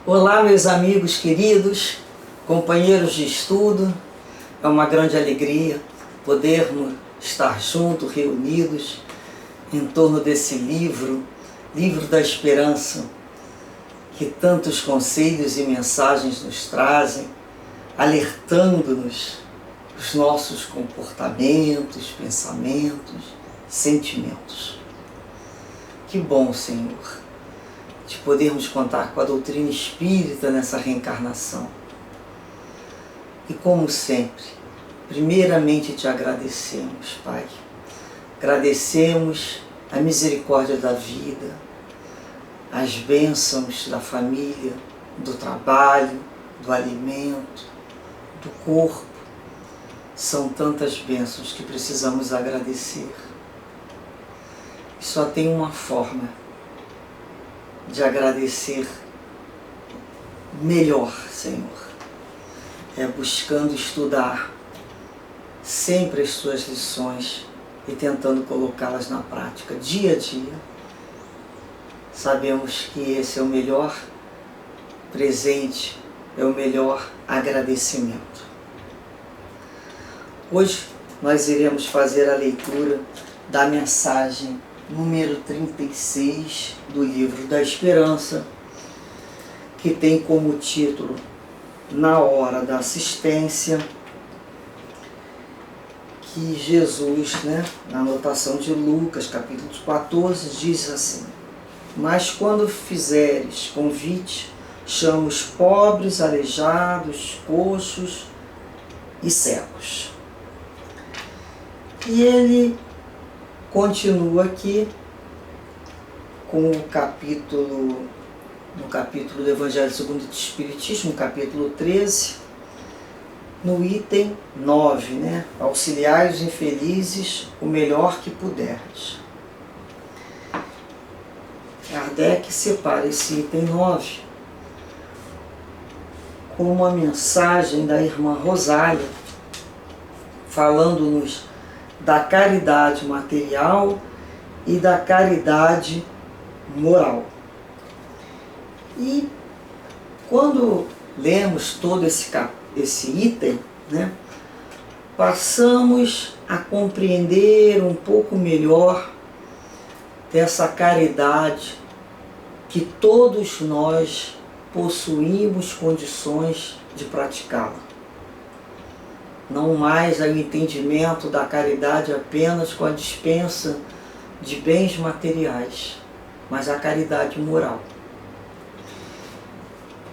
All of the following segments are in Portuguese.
Olá, meus amigos queridos, companheiros de estudo. É uma grande alegria podermos estar juntos, reunidos, em torno desse livro da esperança, que tantos conselhos e mensagens nos trazem, alertando-nos dos nossos comportamentos, pensamentos, sentimentos. Que bom, Senhor, de podermos contar com a doutrina espírita nessa reencarnação. E como sempre, primeiramente te agradecemos, Pai. Agradecemos a misericórdia da vida, as bênçãos da família, do trabalho, do alimento, do corpo. São tantas bênçãos que precisamos agradecer. E só tem uma forma de agradecer melhor, Senhor. É buscando estudar sempre as tuas lições e tentando colocá-las na prática, dia a dia. Sabemos que esse é o melhor presente, é o melhor agradecimento. Hoje nós iremos fazer a leitura da mensagem número 36 do Livro da Esperança, que tem como título Na Hora da Assistência, que Jesus, na anotação de Lucas, capítulo 14, diz assim: Mas quando fizeres convite, chama os pobres, aleijados, coxos e cegos. E ele continua aqui com o capítulo do Evangelho segundo o Espiritismo, capítulo 13, no item 9, Auxiliai os infelizes o melhor que puderdes. Kardec separa esse item 9 com uma mensagem da irmã Rosália, falando-nos da caridade material e da caridade moral. E quando lemos todo esse item, passamos a compreender um pouco melhor dessa caridade que todos nós possuímos condições de praticá-la. Não mais o entendimento da caridade apenas com a dispensa de bens materiais, mas a caridade moral.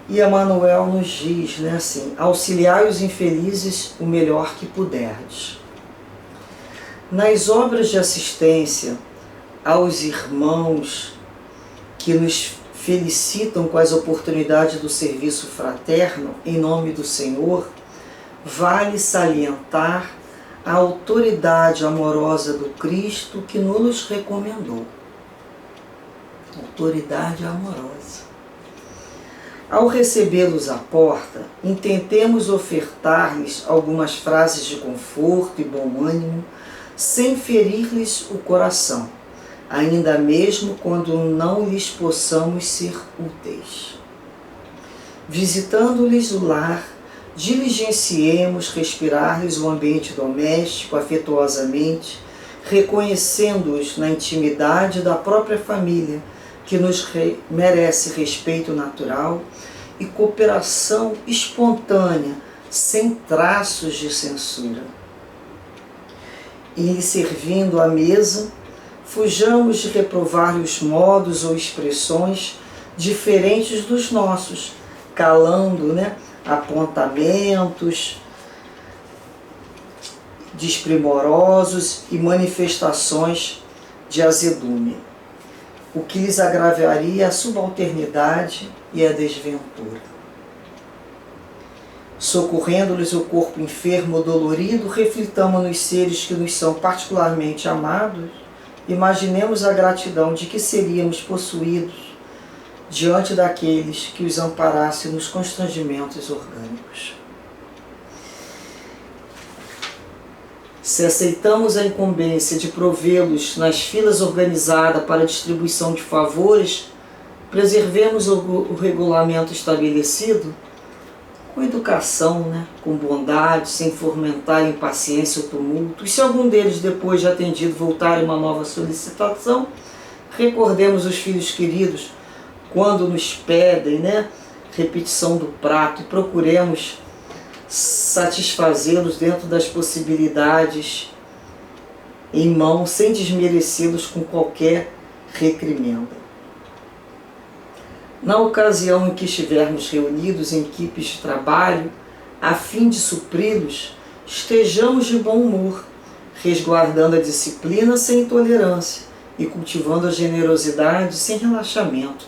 E Emmanuel nos diz, assim: auxiliai os infelizes o melhor que puderdes. Nas obras de assistência aos irmãos que nos felicitam com as oportunidades do serviço fraterno em nome do Senhor, vale salientar a autoridade amorosa do Cristo que nos recomendou. Autoridade amorosa. Ao recebê-los à porta, intentemos ofertar-lhes algumas frases de conforto e bom ânimo, sem ferir-lhes o coração, ainda mesmo quando não lhes possamos ser úteis. Visitando-lhes o lar, diligenciemos respirar-lhes o ambiente doméstico afetuosamente, reconhecendo-os na intimidade da própria família, que nos merece respeito natural e cooperação espontânea, sem traços de censura. E lhe servindo à mesa, fujamos de reprovar-lhe os modos ou expressões diferentes dos nossos, calando, apontamentos desprimorosos e manifestações de azedume, o que lhes agravaria a subalternidade e a desventura. Socorrendo-lhes o corpo enfermo ou dolorido, reflitamos nos seres que nos são particularmente amados, imaginemos a gratidão de que seríamos possuídos diante daqueles que os amparassem nos constrangimentos orgânicos. Se aceitamos a incumbência de provê-los nas filas organizadas para a distribuição de favores, preservemos o regulamento estabelecido com educação, né? Com bondade, sem fomentar impaciência ou tumulto. E se algum deles, depois de atendido, voltar uma nova solicitação, recordemos os filhos queridos quando nos pedem, né? Repetição do prato, e procuremos satisfazê-los dentro das possibilidades em mão, sem desmerecê-los com qualquer recrimenda. Na ocasião em que estivermos reunidos em equipes de trabalho, a fim de supri-los, estejamos de bom humor, resguardando a disciplina sem intolerância e cultivando a generosidade sem relaxamento,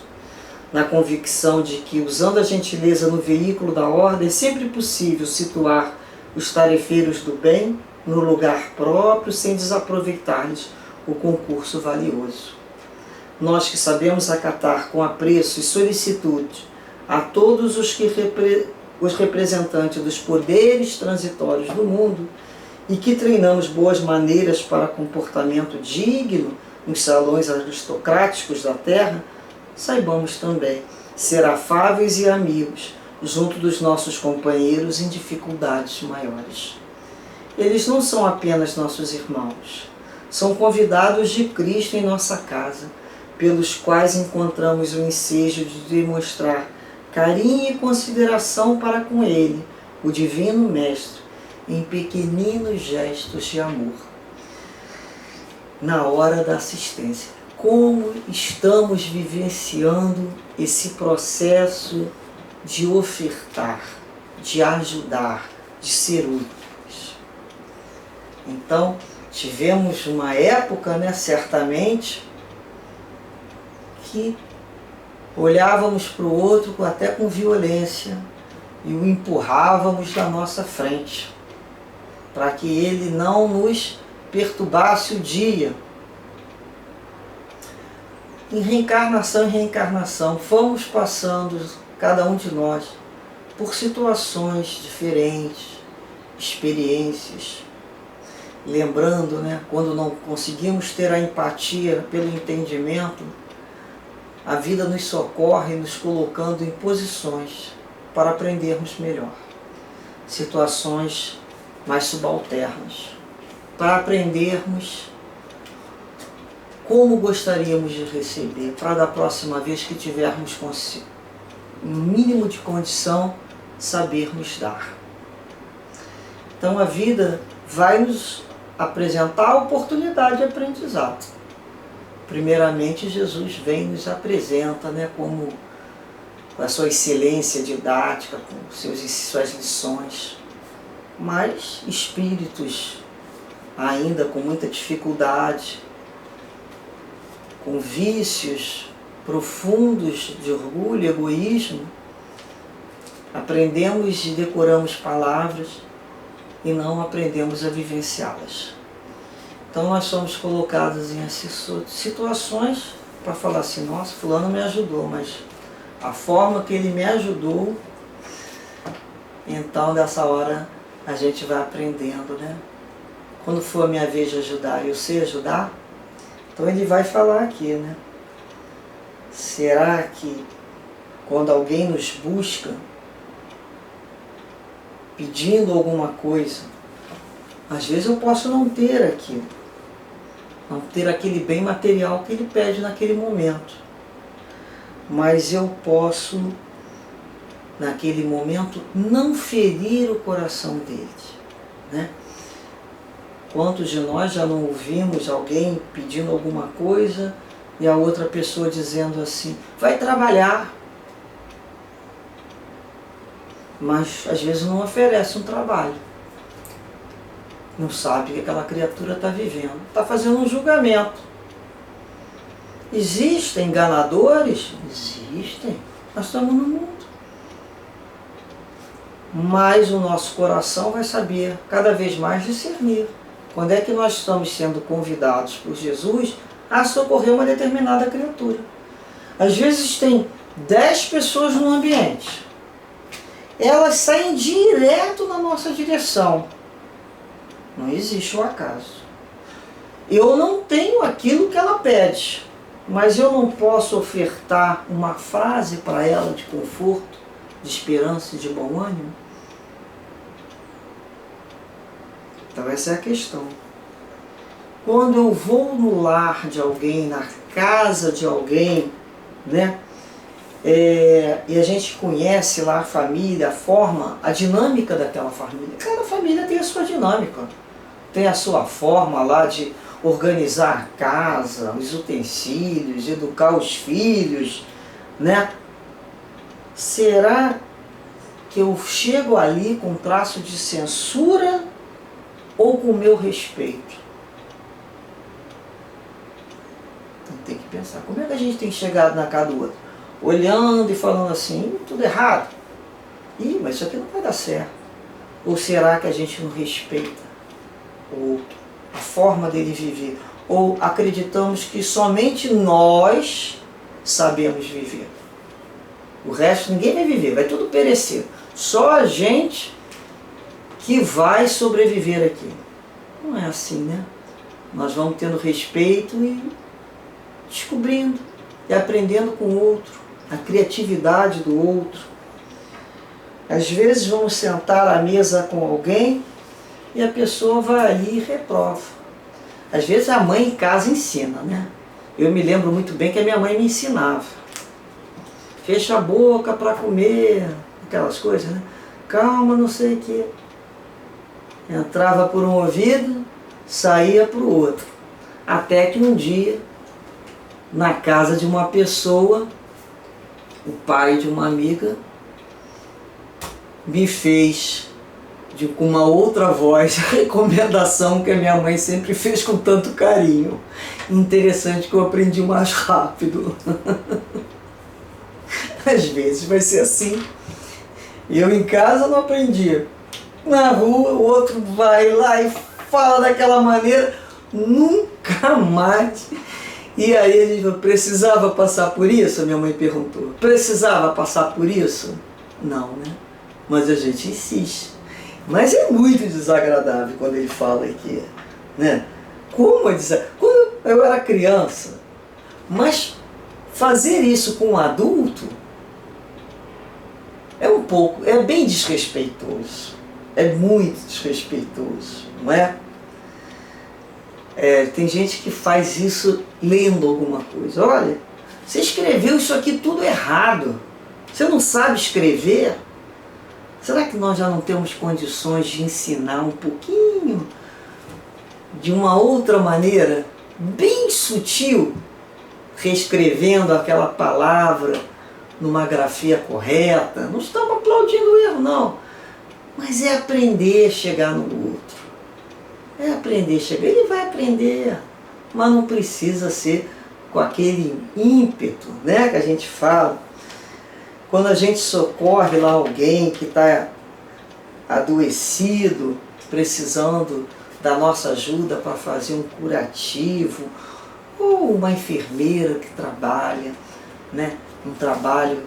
na convicção de que, usando a gentileza no veículo da ordem, é sempre possível situar os tarefeiros do bem no lugar próprio sem desaproveitar-lhes o concurso valioso. Nós que sabemos acatar com apreço e solicitude a todos os representantes dos poderes transitórios do mundo e que treinamos boas maneiras para comportamento digno nos salões aristocráticos da terra, saibamos também ser afáveis e amigos junto dos nossos companheiros em dificuldades maiores. Eles não são apenas nossos irmãos, são convidados de Cristo em nossa casa, pelos quais encontramos o ensejo de demonstrar carinho e consideração para com Ele, o Divino Mestre, em pequeninos gestos de amor. Na hora da assistência, como estamos vivenciando esse processo de ofertar, de ajudar, de ser úteis? Então, tivemos uma época, né, certamente, que olhávamos para o outro até com violência e o empurrávamos da nossa frente, para que ele não nos perturbasse o dia. Em reencarnação, fomos passando, cada um de nós, por situações diferentes, experiências, lembrando, né, quando não conseguimos ter a empatia pelo entendimento, a vida nos socorre nos colocando em posições para aprendermos melhor. Situações mais subalternas, para aprendermos como gostaríamos de receber, para da próxima vez que tivermos um mínimo de condição, sabermos dar. Então a vida vai nos apresentar a oportunidade de aprendizado. Primeiramente, Jesus vem e nos apresenta, né, como com a sua excelência didática, com suas lições, mas espíritos ainda com muita dificuldade, com vícios profundos de orgulho e egoísmo, aprendemos e decoramos palavras e não aprendemos a vivenciá-las. Então nós somos colocados em situações para falar assim, nossa, fulano me ajudou, mas a forma que ele me ajudou, então dessa hora a gente vai aprendendo, né? Quando for a minha vez de ajudar, eu sei ajudar? Então ele vai falar aqui, né? Será que quando alguém nos busca pedindo alguma coisa, às vezes eu posso não ter aquilo, não ter aquele bem material que ele pede naquele momento, mas eu posso, naquele momento, não ferir o coração dele, né? Quantos de nós já não ouvimos alguém pedindo alguma coisa e a outra pessoa dizendo assim, vai trabalhar, mas às vezes não oferece um trabalho. Não sabe o que aquela criatura está vivendo. Está fazendo um julgamento. Existem enganadores? Existem. Nós estamos no mundo. Mas o nosso coração vai saber cada vez mais discernir. Quando é que nós estamos sendo convidados por Jesus a socorrer uma determinada criatura? Às vezes tem 10 pessoas no ambiente. Elas saem direto na nossa direção. Não existe o acaso. Eu não tenho aquilo que ela pede. mas eu não posso ofertar uma frase para ela de conforto, de esperança e de bom ânimo? Então essa é a questão. Quando eu vou no lar de alguém, na casa de alguém, né? E a gente conhece lá a família, a forma, a dinâmica daquela família. Cada família tem a sua dinâmica, tem a sua forma lá de organizar a casa, os utensílios, educar os filhos, né? Será que eu chego ali com traço de censura ou com o meu respeito? Então tem que pensar, como é que a gente tem chegado na casa do outro? Olhando e falando assim, tudo errado. Ih, mas isso aqui não vai dar certo. Ou será que a gente não respeita o outro, a forma dele viver? Ou acreditamos que somente nós sabemos viver? O resto ninguém vai viver, vai tudo perecer. Só a gente que vai sobreviver aqui. Não é assim, né? Nós vamos tendo respeito e descobrindo e aprendendo com o outro, a criatividade do outro. Às vezes vamos sentar à mesa com alguém e a pessoa vai ali e reprova. Às vezes a mãe em casa ensina, né? Eu me lembro muito bem que a minha mãe me ensinava. Fecha a boca para comer, aquelas coisas, né? Calma, não sei o quê. Entrava por um ouvido, saía para o outro. Até que um dia, na casa de uma pessoa, o pai de uma amiga me fez, com uma outra voz, a recomendação que a minha mãe sempre fez com tanto carinho. Interessante que eu aprendi mais rápido. Às vezes vai ser assim. Eu em casa não aprendi. Na rua o outro vai lá e fala daquela maneira, nunca mais. E aí ele falou, precisava passar por isso? A minha mãe perguntou. Precisava passar por isso? Não, né? Mas a gente insiste. Mas é muito desagradável quando ele fala aqui, né? Como é desagradável? Quando eu era criança, mas fazer isso com um adulto é bem desrespeitoso. É muito desrespeitoso, não é? Tem gente que faz isso lendo alguma coisa. Olha, você escreveu isso aqui tudo errado. Você não sabe escrever? Será que nós já não temos condições de ensinar um pouquinho de uma outra maneira, bem sutil, reescrevendo aquela palavra numa grafia correta? Não estamos aplaudindo o erro, não. Mas é aprender a chegar no outro. É aprender a chegar. Ele vai aprender, mas não precisa ser com aquele ímpeto, né, que a gente fala. Quando a gente socorre lá alguém que está adoecido, precisando da nossa ajuda para fazer um curativo, ou uma enfermeira que trabalha, né, um trabalho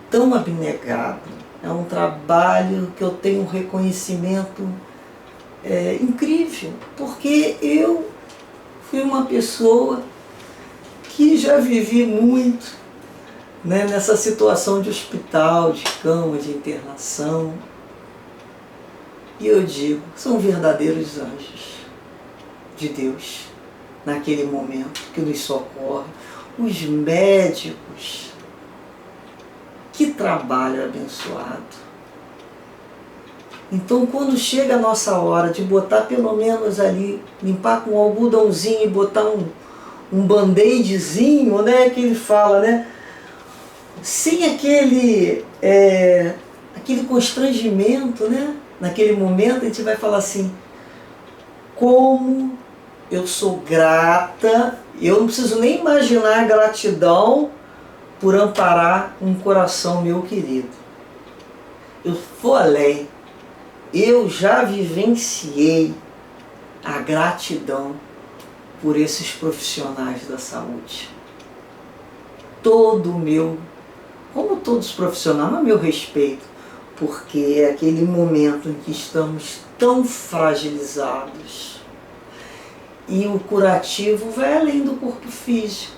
tão abnegado, é um trabalho que eu tenho um reconhecimento incrível, porque eu fui uma pessoa que já vivi muito, né, nessa situação de hospital, de cama, de internação. E eu digo, são verdadeiros anjos de Deus, naquele momento que nos socorre. Os médicos, que trabalho abençoado. Então, quando chega a nossa hora de botar pelo menos ali, limpar com um algodãozinho e botar um band-aidzinho, né, que ele fala, né, sem aquele constrangimento, né, naquele momento a gente vai falar assim, como eu sou grata, eu não preciso nem imaginar a gratidão por amparar um coração meu querido. Eu vou além. Eu já vivenciei a gratidão por esses profissionais da saúde. Como todos os profissionais, mas meu respeito, porque é aquele momento em que estamos tão fragilizados E o curativo vai além do corpo físico.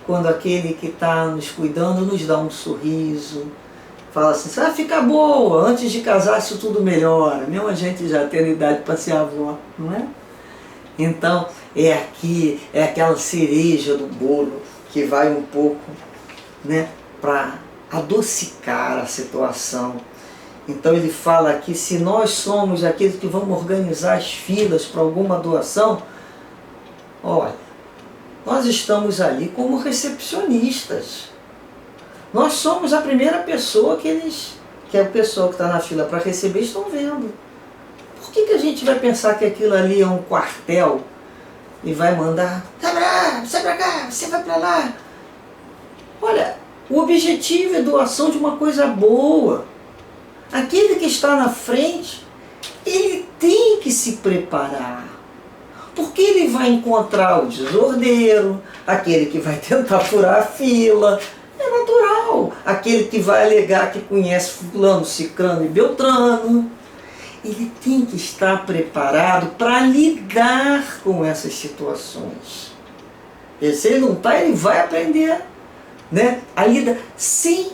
Quando aquele que está nos cuidando nos dá um sorriso, fala assim, você vai ficar boa, antes de casar isso tudo melhora, mesmo a gente já tendo idade para ser avó, não é? Então, é aquela cereja do bolo que vai um pouco, né, para adocicar a situação. Então ele fala aqui, se nós somos aqueles que vamos organizar as filas para alguma doação, olha, nós estamos ali como recepcionistas. Nós somos a primeira pessoa que a pessoa que está na fila para receber estão vendo. Por que a gente vai pensar que aquilo ali é um quartel e vai mandar, sai pra cá, você vai pra lá? Olha, o objetivo é doação de uma coisa boa. Aquele que está na frente, ele tem que se preparar. Porque ele vai encontrar o desordeiro, aquele que vai tentar furar a fila. É natural. Aquele que vai alegar que conhece fulano, cicrano e beltrano. Ele tem que estar preparado para lidar com essas situações. E se ele não está, ele vai aprender, né, a lidar sem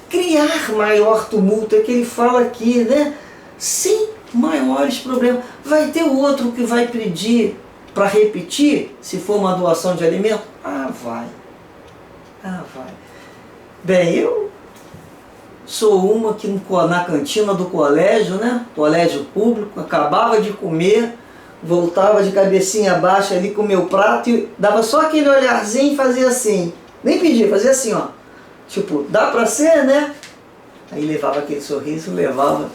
criar maior tumulto. É que ele fala aqui, né, sem maiores problemas. Vai ter outro que vai pedir para repetir, se for uma doação de alimento? Vai. Bem, eu sou uma que na cantina do colégio, né? Colégio público, acabava de comer, voltava de cabecinha baixa ali com o meu prato e dava só aquele olharzinho e fazia assim. Nem pedia, fazia assim, ó. Tipo, dá pra ser, né? Aí levava aquele sorriso, levava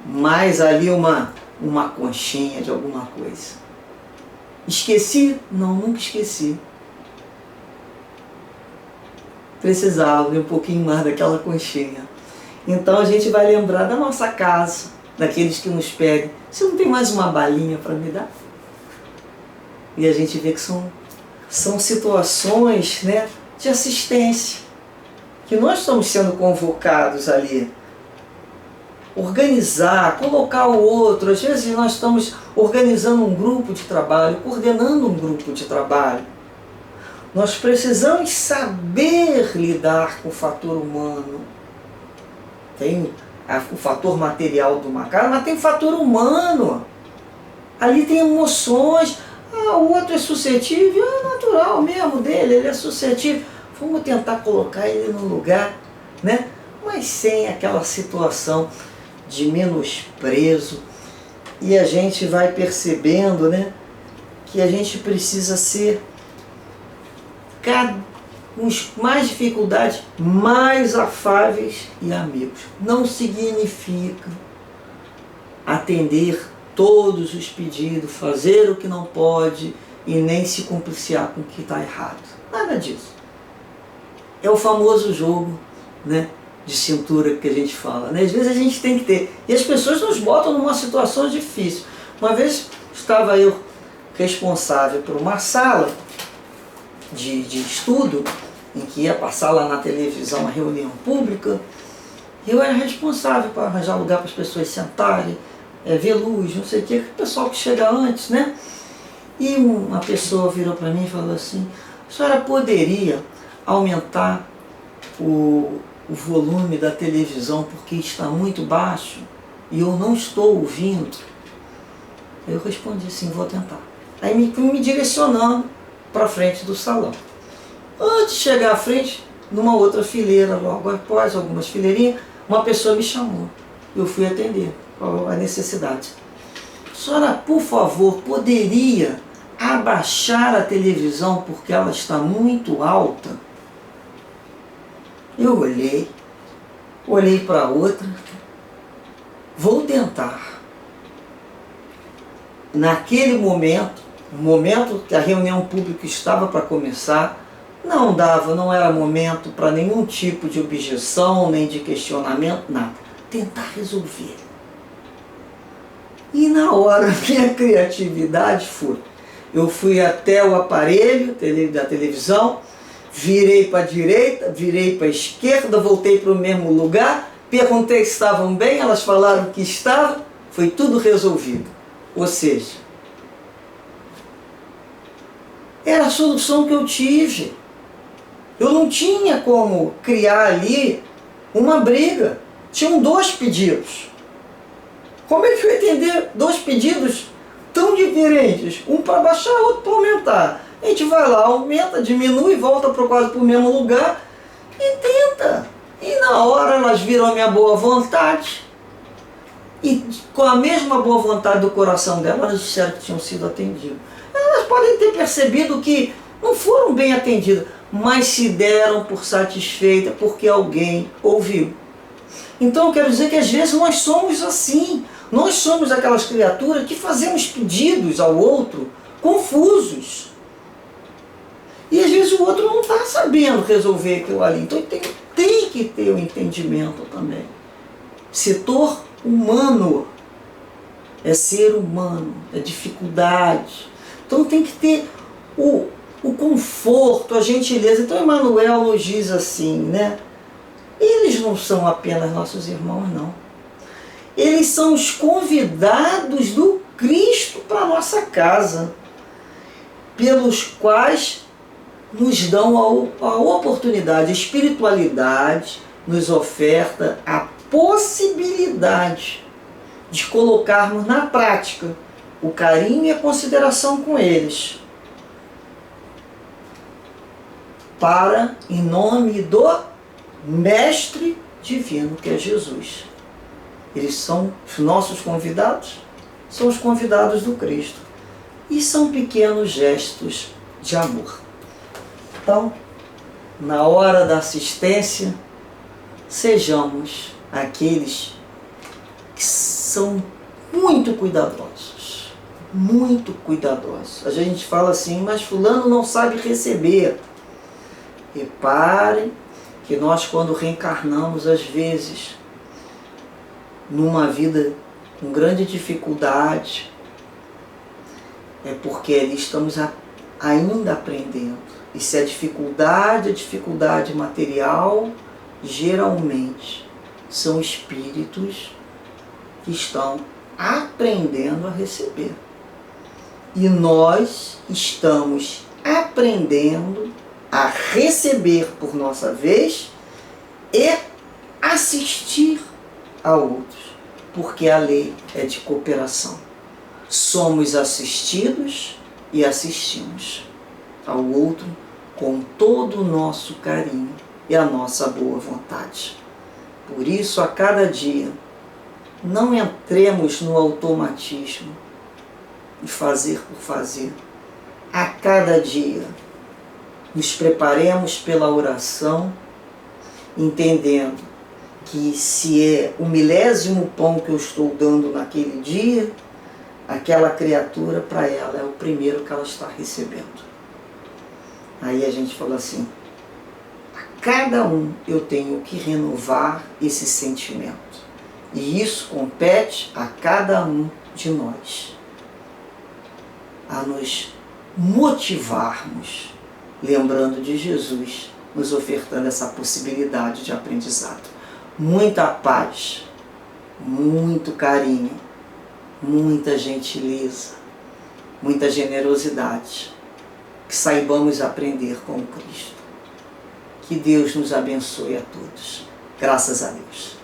mais ali uma conchinha de alguma coisa. Esqueci? Não, nunca esqueci. Precisava de um pouquinho mais daquela conchinha. Então a gente vai lembrar da nossa casa, daqueles que nos pedem. Você não tem mais uma balinha para me dar? E a gente vê que são situações, né, de assistência, que nós estamos sendo convocados ali. Organizar, colocar o outro. Às vezes nós estamos organizando um grupo de trabalho, coordenando um grupo de trabalho. Nós precisamos saber lidar com o fator humano. Tem o fator material do macaco, mas tem o fator humano. Ali tem emoções. O outro é suscetível, é natural mesmo dele, ele é suscetível. Vamos tentar colocar ele no lugar, né? Mas sem aquela situação de menosprezo. E a gente vai percebendo, né, que a gente precisa ser, com mais dificuldades, mais afáveis e amigos. Não significa atender todos os pedidos, fazer o que não pode e nem se compliciar com o que está errado. Nada disso. É o famoso jogo, né, de cintura que a gente fala, né? Às vezes a gente tem que ter. E as pessoas nos botam numa situação difícil. Uma vez estava eu responsável por uma sala de estudo, em que ia passar lá na televisão uma reunião pública. Eu era responsável para arranjar lugar para as pessoas sentarem, ver luz, não sei o que, o pessoal que chega antes, né? E uma pessoa virou para mim e falou assim, a senhora poderia aumentar o volume da televisão porque está muito baixo e eu não estou ouvindo? Eu respondi assim, vou tentar. Aí fui me direcionando para frente do salão. Antes de chegar à frente, numa outra fileira, logo após algumas fileirinhas, uma pessoa me chamou. Eu fui atender a necessidade. Senhora, por favor, poderia abaixar a televisão porque ela está muito alta? Eu olhei para outra, vou tentar. Naquele momento, o momento que a reunião pública estava para começar, não era momento para nenhum tipo de objeção, nem de questionamento, nada. Tentar resolver. E na hora, minha criatividade foi. Eu fui até o aparelho da televisão, virei para a direita, virei para a esquerda, voltei para o mesmo lugar, perguntei se estavam bem, elas falaram que estavam, foi tudo resolvido. Ou seja, Era a solução que eu tive. Eu não tinha como criar ali uma briga. Tinham 2 pedidos. Como é que eu ia entender 2 pedidos tão diferentes? Um para baixar, outro para aumentar. A gente vai lá, aumenta, diminui, volta quase para o mesmo lugar e tenta. E na hora elas viram a minha boa vontade. E com a mesma boa vontade do coração delas, elas disseram que tinham sido atendidas. Elas podem ter percebido que não foram bem atendidas, mas se deram por satisfeitas porque alguém ouviu. Então eu quero dizer que às vezes nós somos assim. Nós somos aquelas criaturas que fazemos pedidos ao outro confusos. E às vezes o outro não está sabendo resolver aquilo ali. Então tem que ter o entendimento também. Setor humano é ser humano, é dificuldade. Então tem que ter o conforto, a gentileza. Então Emmanuel nos diz assim, né? Eles não são apenas nossos irmãos, não. Eles são os convidados do Cristo para a nossa casa, pelos quais nos dão a oportunidade, a espiritualidade nos oferta a possibilidade de colocarmos na prática o carinho e a consideração com eles, para, em nome do Mestre Divino, que é Jesus. Eles são os nossos convidados, são os convidados do Cristo. E são pequenos gestos de amor. Então, na hora da assistência, sejamos aqueles que são muito cuidadosos. Muito cuidadosos. A gente fala assim, mas fulano não sabe receber. Reparem que nós, quando reencarnamos, às vezes, numa vida com grande dificuldade, é porque ali estamos ainda aprendendo. E se a dificuldade material, geralmente são espíritos que estão aprendendo a receber. E nós estamos aprendendo a receber por nossa vez e assistir a outros, porque a lei é de cooperação. Somos assistidos e assistimos ao outro com todo o nosso carinho e a nossa boa vontade. Por isso, a cada dia, não entremos no automatismo de fazer por fazer. A cada dia, nos preparemos pela oração, entendendo que se é o 1000º pão que eu estou dando naquele dia, aquela criatura, para ela, é o primeiro que ela está recebendo. Aí a gente fala assim, a cada um eu tenho que renovar esse sentimento. E isso compete a cada um de nós, a nos motivarmos, lembrando de Jesus, nos ofertando essa possibilidade de aprendizado. Muita paz, muito carinho, muita gentileza, muita generosidade. Que saibamos aprender com Cristo. Que Deus nos abençoe a todos. Graças a Deus.